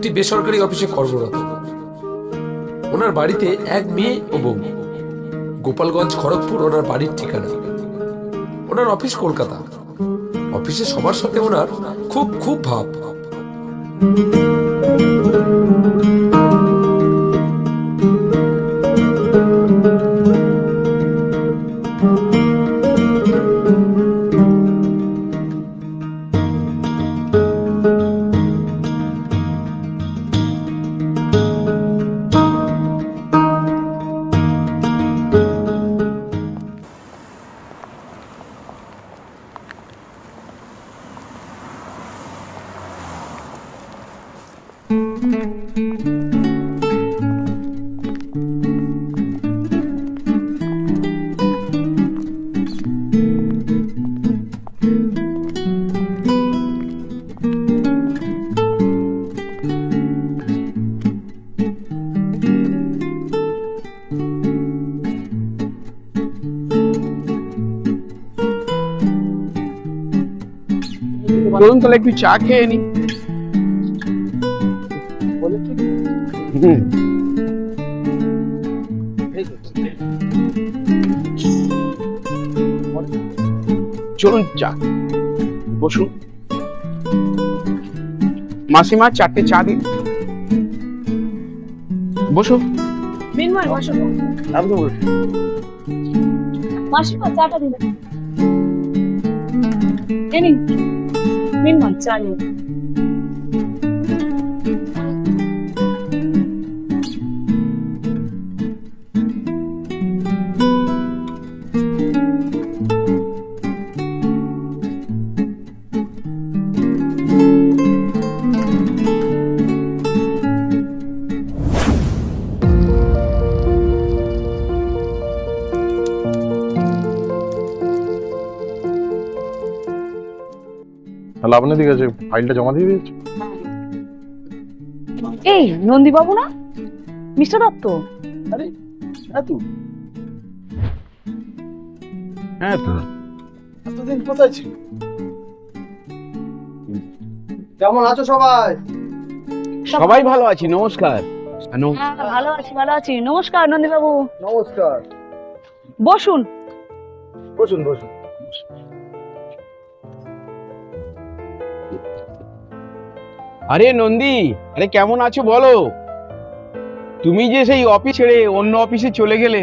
একটি বেসরকারি অফিসে কর্মরত। ওনার বাড়িতে এক মেয়ে ও বউ। গোপালগঞ্জ, খড়গপুর ওনার বাড়ির ঠিকানা। ওনার অফিস কলকাতা। অফিসে সবার সাথে ওনার খুব খুব ভাব। চলুন তাহলে একটু চা খেয়ে নি। চলুন চা, বসুন। মাসিমা 4টে চা দিন। বসো। মিনময় বসো। আপনি বসুন। মাসিমা চাটা দিন। এই নিন মিনময় চা নিন। তাহলে আপনার দিকে আছে, ফাইলটা জমা দিয়ে দিয়েছে। এই নন্দী বাবু না, মিস্টার দত্ত? আরে হ্যাঁ তো, হ্যাঁ তো, এতদিন কোথায় ছিল? কেমন আছো সবাই? সবাই ভালো আছি, নমস্কার। ভালো আছি, ভালো আছি। নমস্কার নন্দী বাবু। নমস্কার। বসুন বসুন বসুন। আরে নন্দী, আরে কেমন আছো বলো? তুমি যে সেই অফিস ছেড়ে অন্য অফিসে চলে গেলে,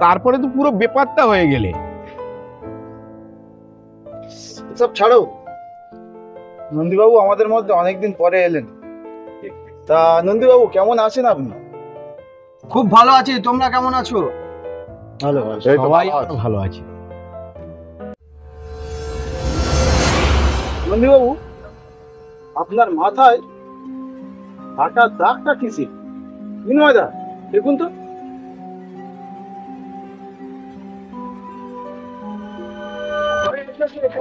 তারপরে তো পুরো বেপাত্তা হয়ে গেলে। সব ছাড়ো, নন্দীবাবু আমাদের মধ্যে অনেকদিন পরে এলেন। তা নন্দীবাবু কেমন আছেন আপনি? খুব ভালো আছি, তোমরা কেমন আছো? ভালো ভালো, সবাই ভালো আছে। নন্দীবাবু আপনার মাথায় কাটা দাগটা কিসে? বিনময়দা দেখুন তো।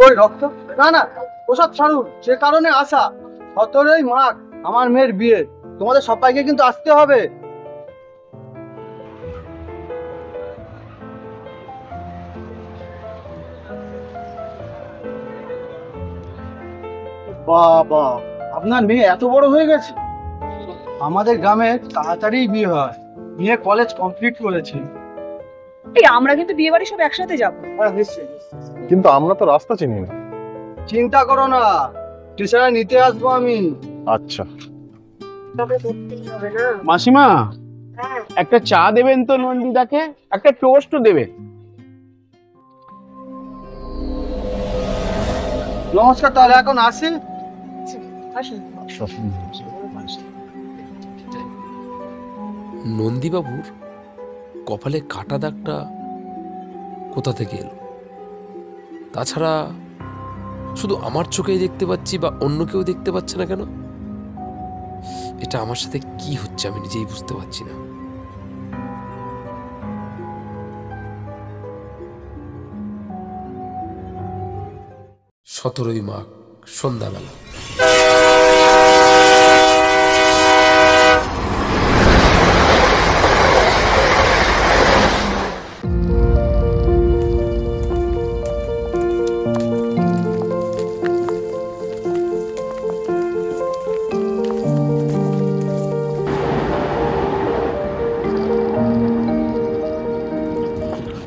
ওই রক্ত? না না, ওসব ছাড়ুন, সে কারণে আসা। 17ই মাঘ আমার মেয়ের বিয়ে, তোমাদের সবাইকে কিন্তু আসতে হবে। বাবা, আপনার মেয়ে এত বড় হয়ে গেছে। আমাদের গ্রামে তাড়াতাড়ি বিয়ে হয়, মেয়ে কলেজ কমপ্লিট করেছে। এই আমরা কিন্তু বিয়ে বাড়ি সব একসাথে যাবো। হ্যাঁ নিশ্চয়ই। কিন্তু আমরা তো রাস্তা চিনি না। চিন্তা করো না, স্টেশনে নিতে আসবো আমি। আচ্ছা মাসিমা, একটা চা দেবেন তো নন্দিতাকে, একটা টোস্টও দেবেন। নমস্কার, তাহলে এখন আসি। নন্দীবাবুর কপালে কাটা দাগটা কোথা থেকে এলো? তাছাড়া শুধু আমার চোখেই দেখতে পাচ্ছি, বা অন্য কেউ দেখতে পাচ্ছে না কেন? এটা আমার সাথে কি হচ্ছে আমি নিজেই বুঝতে পারছি না। 17ই মাঘ সন্ধ্যাবেলা।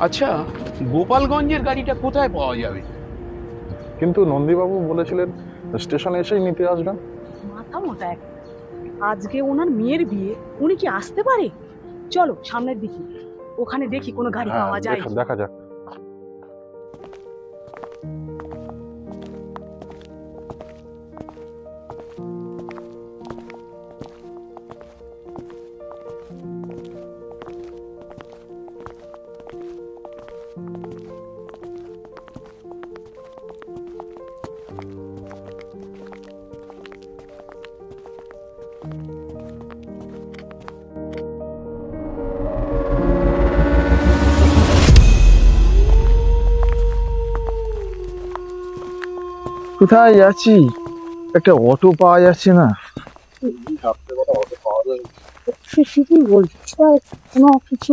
আচ্ছা, গোপালগঞ্জের গাড়িটা কোথায় পাওয়া যাবে? কিন্তু নন্দীবাবু বলেছিলেন স্টেশনে এসেই নিতে আসবেন। মাথা মোটা এক। আজকে ওনার মেয়ের বিয়ে, উনি কি আসতে পারে? চলো সামনের দিকে, ওখানে দেখি কোনো গাড়ি হ্যাঁ, পাওয়া যায়। দেখা যাক। কোথায় যাচ্ছি? একটা অটো পাওয়া যাচ্ছে না। কি বলছো? কোনো কিছু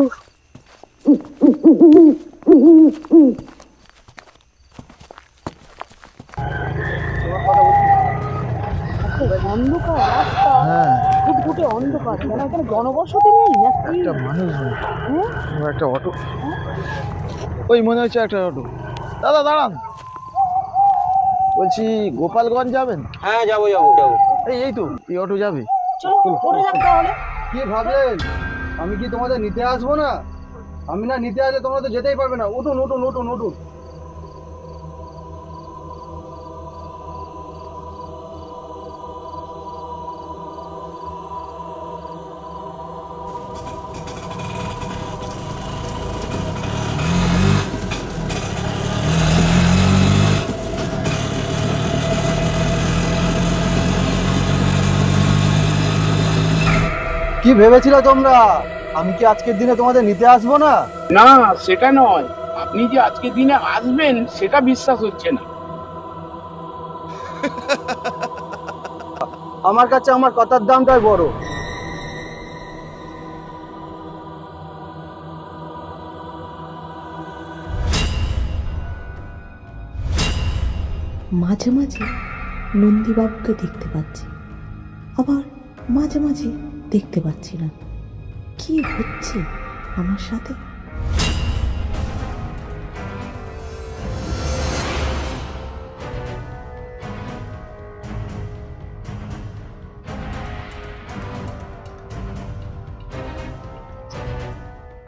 অন্ধকার রাস্তা, হ্যাঁ, ঘুটঘুটে অন্ধকার। কেন এখানে জনবসতি নেই নাকি? একটা মানুষ নেই। হ্যাঁ? একটা অটো, ওই মনে হচ্ছে একটা অটো। দাদা দাঁড়ান, বলছি গোপালগঞ্জ যাবেন? হ্যাঁ, যাবো। এই তো এই অটো যাবে। চলো ওঠে যাক তাহলে। কি ভাবলেন আমি কি তোমাদের নিতে আসবো না? আমি না নিতে আসলে তোমরা তো যেতেই পারবে না। উঠুন উঠুন উঠুন উঠুন। কি ভেবেছিলে তোমরা আমি কি আজকের দিনে তোমাদের নিতে আসবো না? না, সেটা নয়। আপনি যে আজকে দিনে আসবেন সেটা বিশ্বাস হচ্ছে না। আমার কাছে আমার কথার দামটাই বড়। মাঝে মাঝে নন্দীবাবুকে দেখতে পাচ্ছি, আবার মাঝে মাঝে দেখতে পাচ্ছি না। কি হচ্ছে আমার সাথে?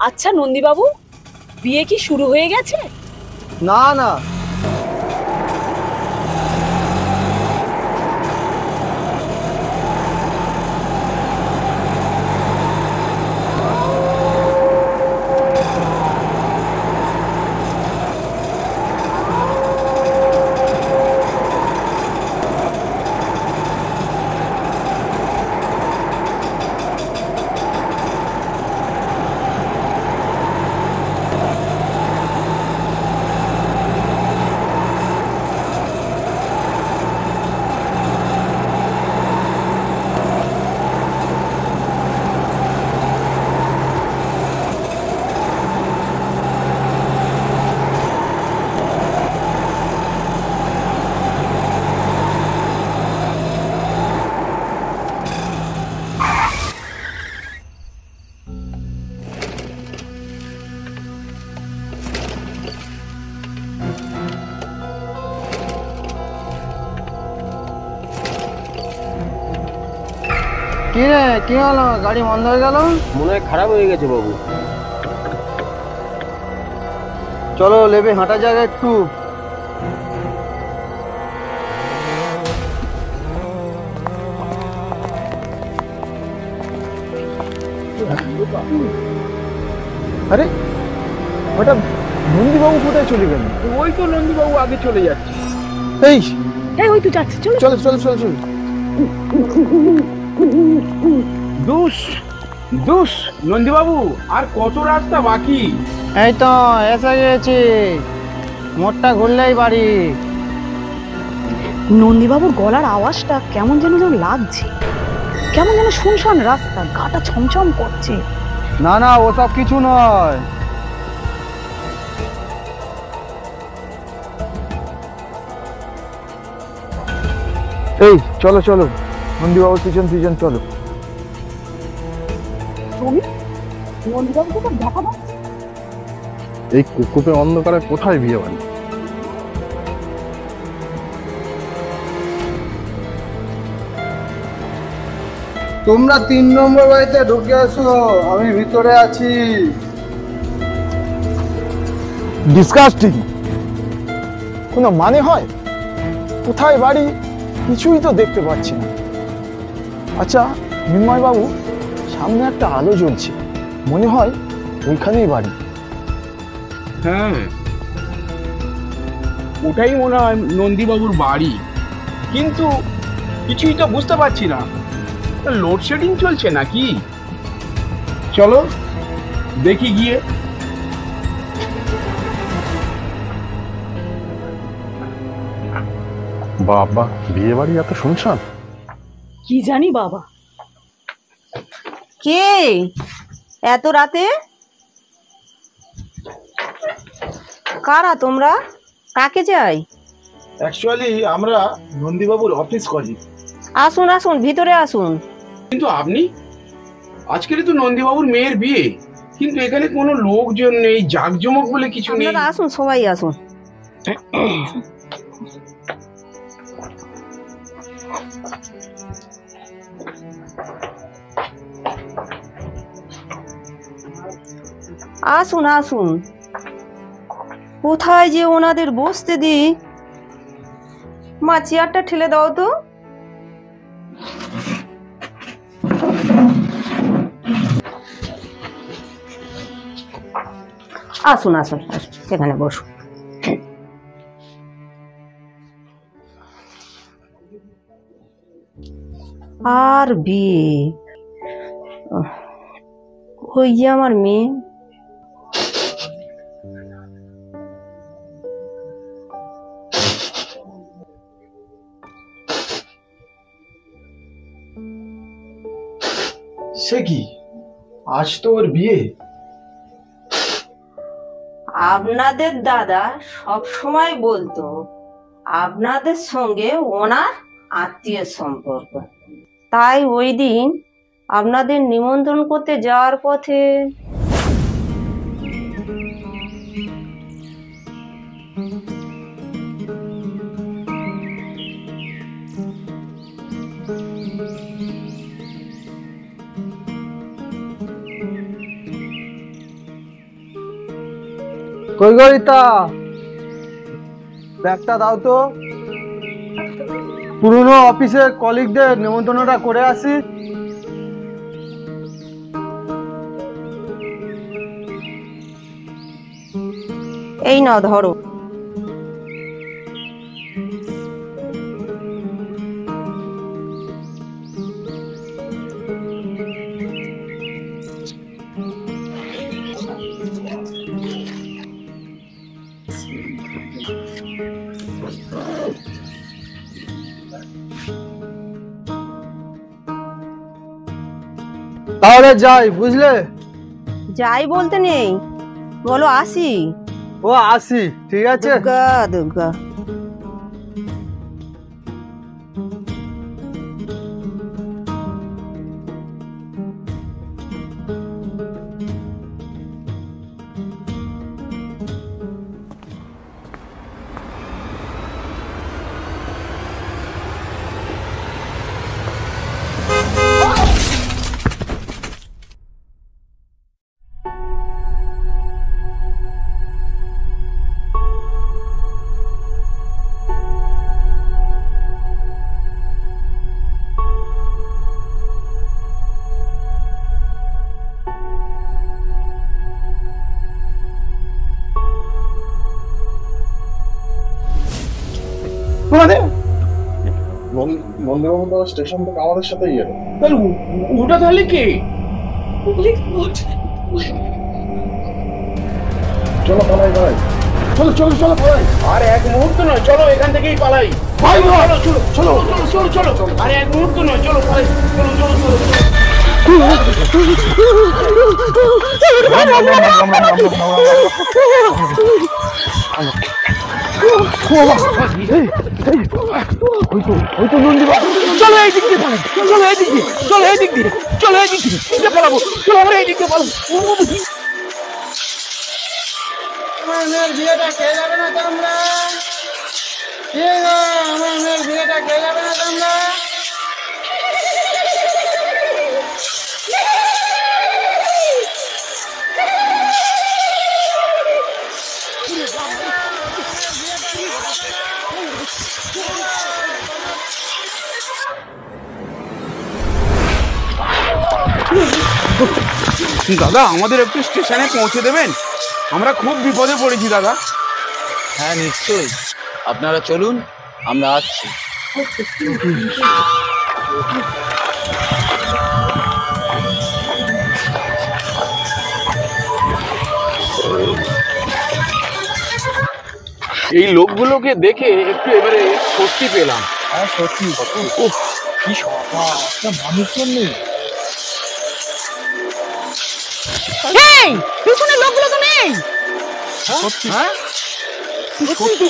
আচ্ছা নন্দীবাবু, বিয়ে কি শুরু হয়ে গেছে? না না, কি রে কি হলো? গাড়ি বন্ধ হয়ে গেল? মনে হয় খারাপ হয়ে গেছে বাবু। চলো লেবে হাঁটা যাক একটু। আরে ওটা নন্দীবাবু কোথায় চলে গেল? ওই তো নন্দীবাবু আগে চলে যাচ্ছে। এই এই ওই তো যাচ্ছে, চলো। চলো চলো চলো চলো। দুস দুস নন্দীবাবু, আর কত রাস্তা বাকি? এই তো এসে গেছি, মোড়টা ঘুরলেই বাড়ি। নন্দীবাবুর গলার আওয়াজটা কেমন যেন যেন লাগছে, কেমন যেন শুনশান রাস্তা, গাটা ছমছম করছে। না না, ওসব কিছু নয়। এই চলো চলো, নন্দীবাবুর পিছন পিছন চলো। তুমি নন্দীবাবুকে তো দেখা যাচ্ছে। এই কুকুপে অন্ধকারে কোথায় বিয়ে বাড়ি? তোমরা 3 নম্বর বাড়িতে ঢুকে আসো, আমি ভিতরে আছি। ডিসকাস্টিং, কোনো মানে হয়? কোথায় বাড়ি কিছুই তো দেখতে পাচ্ছি না। আচ্ছা মৃন্ময় বাবু, সামনে একটা আলো জ্বলছে, মনে হয় ওইখানেই বাড়ি। হ্যাঁ, ওটাই মনে হয় নন্দীবাবুর বাড়ি, কিন্তু কিছুই তো বুঝতে পারছি না। লোডশেডিং চলছে নাকি? চলো দেখি গিয়ে। বাবা, বিয়ে বাড়ি এত শুনশান? কি জানি বাবা। কে এত রাতে? কারা তোমরা? কাকে চাই? অ্যাকচুয়ালি আমরা নন্দীবাবুর অফিস করি। আসুন আসুন, ভিতরে আসুন। কিন্তু আপনি? আজকেরই তো নন্দীবাবুর মেয়ের বিয়ে, কিন্তু এখানে কোনো লোকজন নেই, জাঁকজমক বলে কিছু নেই। আপনারা আসুন, সবাই আসুন। আসুন আসুন, কোথায় যে ওনাদের বসতে দিই। মা, চেয়ারটা ঠেলে দাও তো। আসুন আসুন আসুন, এখানে বসুন। আর বিয়ে, ওই যে আমার মেয়ে। সে কি, আজ তো ওর বিয়ে? আপনাদের দাদা সব সময় বলতো আপনাদের সঙ্গে ওনার আত্মীয় সম্পর্ক, তাই ওই দিন আপনাদের নিমন্ত্রণ করতে যাওয়ার পথে কই গরিতা, ব্যাগটা দাও তো। পুরনো অফিসের কলিগদের নিমন্ত্রণটা করে আসি। এই নাও ধরো। তাহলে যাই, বুঝলে? যাই বলতে নেই, বলো আসি। ও আসি, ঠিক আছে। দুর্গা দুর্গা। নন্দীবাবু তো স্টেশন থেকে আমাদের সাথেই এলো। ওটা তাহলে কে? চলো পালাই ভাই, চলো চলো চলো পালাই। আর এক মুহূর্ত নয়, চলো এখান থেকেই পালাই। চলো চলো চলো চলো চলো চলো, আর এক মুহূর্ত নয়, চলো পালাই। চলো চলো চলো। চলো এই দিক দিয়ে পালাই, চলো এই দিক দিয়ে, চলো এই দিক দিয়ে, চলো এই দিক দিয়ে পালাবো, চলো আমরা এই দিক দিয়ে পালাবো। আমার মেয়ের বিয়েটা খেয়ে যাবে না তোমরা? কে গো আমার মেয়ের বিয়েটা খেয়ে যাবে না তোমরা? দাদা আমাদের একটু স্টেশনে পৌঁছে দেবেন, আমরা খুব বিপদে পড়েছি দাদা। হ্যাঁ নিশ্চয়ই, আপনারা চলুন, আমরা আসছি। এই লোকগুলোকে দেখে একটু এবারে স্বস্তি পেলাম। হ্যাঁ সত্যি, কি সভা, একটা মানুষজন নেই। এই পিছনে লোকগুলো তো নেই। সত্যি হ্যাঁ সত্যি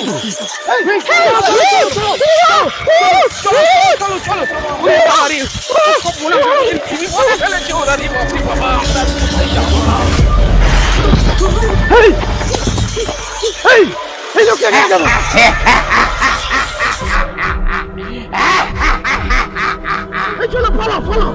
চলো চলো ওরে বাবারে, সব মনে হয় টিভি বলে ফেলেছে ওরা রে বাপরে বাবা। এই লোকটা কেন যাবে? চলো ফলো ফলো।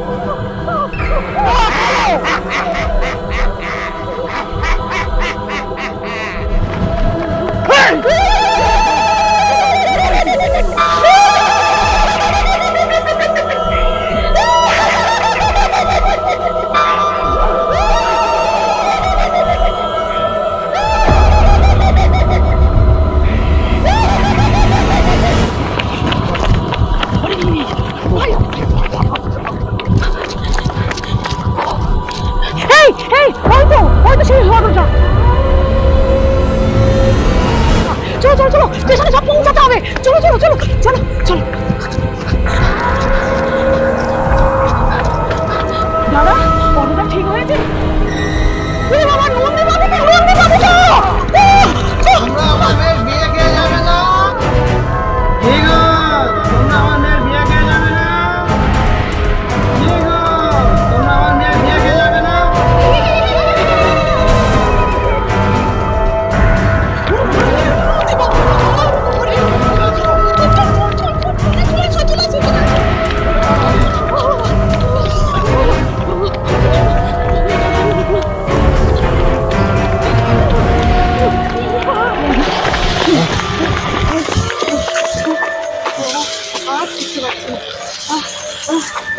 চলো চলো চলো, স্টেশনে সব পৌঁছাতে হবে। চলো চলো চলো চলো চলো। দাদা অটোটা ঠিক হয়েছে? বাবা নন্দী বাবু তো, নন্দী বাবু তো। তোমরা আমার মেয়ের বিয়ে খেয়ে যাবে না? কে গো তোমরা আমার মেয়ের বিয়ে খেয়ে যাবে না? কে গো তোমরা আমার মেয়ের বিয়ে খেয়ে যাবে না?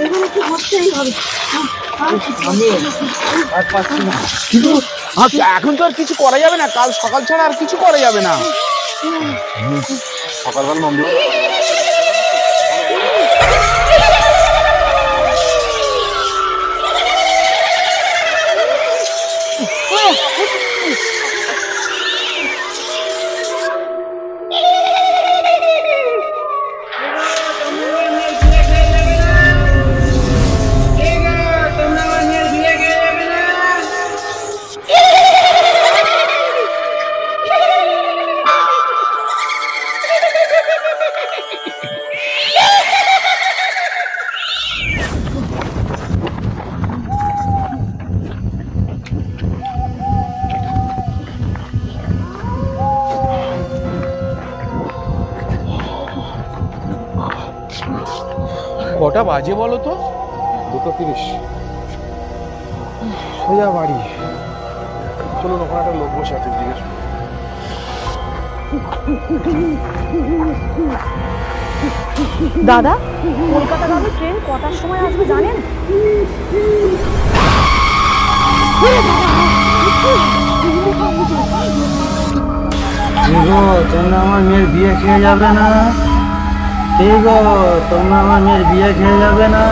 এখানে কি হচ্ছেই হবে। আমি আর পাচ্ছি না। কিন্তু এখন তো আর কিছু করা যাবে না, কাল সকাল ছাড়া আর কিছু করা যাবে না। সকালবেলা নন্দী কটা বাজে বলো তো? 2:30। সোজা বাড়ি। চলুন ওখানে একটা লোক বসে আছে, জিজ্ঞেস করুন। দাদা কলকাতা যাবে ট্রেন কটার সময় আসবে জানেন? তোমরা আমার মেয়ের বিয়ে খেয়ে যাবে না? কে গো তোমরা আমার মেয়ের বিয়ে খেয়ে যাবে না?